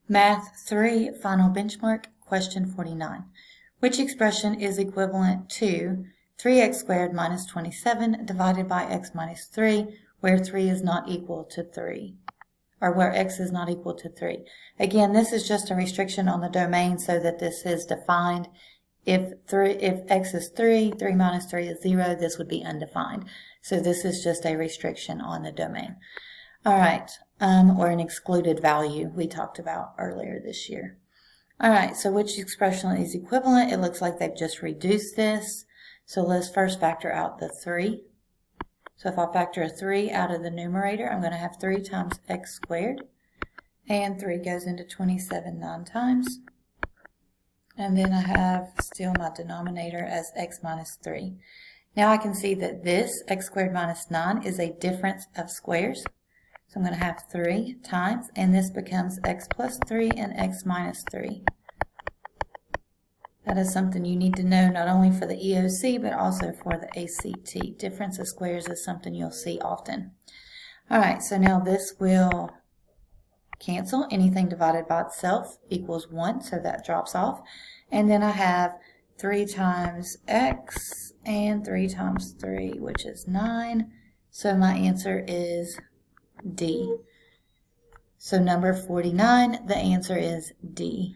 Math 3, final benchmark, question 49. Which expression is equivalent to 3x squared minus 27 divided by x minus 3, where 3 is not equal to 3, or where x is not equal to 3? Again, this is just a restriction on the domain so that this is defined. If x is 3, 3 minus 3 is 0, this would be undefined. So this is just a restriction on the domain. All right, or an excluded value we talked about earlier this year. All right, so which expression is equivalent? It looks like they've just reduced this. So let's first factor out the 3. So if I factor a 3 out of the numerator, I'm going to have 3 times x squared. And 3 goes into 27 9 times. And then I have still my denominator as x minus 3. Now I can see that this x squared minus 9 is a difference of squares. So I'm going to have 3 times, and this becomes x plus 3 and x minus 3. That is something you need to know not only for the EOC, but also for the ACT. Difference of squares is something you'll see often. All right, so now this will cancel. Anything divided by itself equals 1, so that drops off. And then I have 3 times x and 3 times 3, which is 9. So my answer is D. So number 49, the answer is D.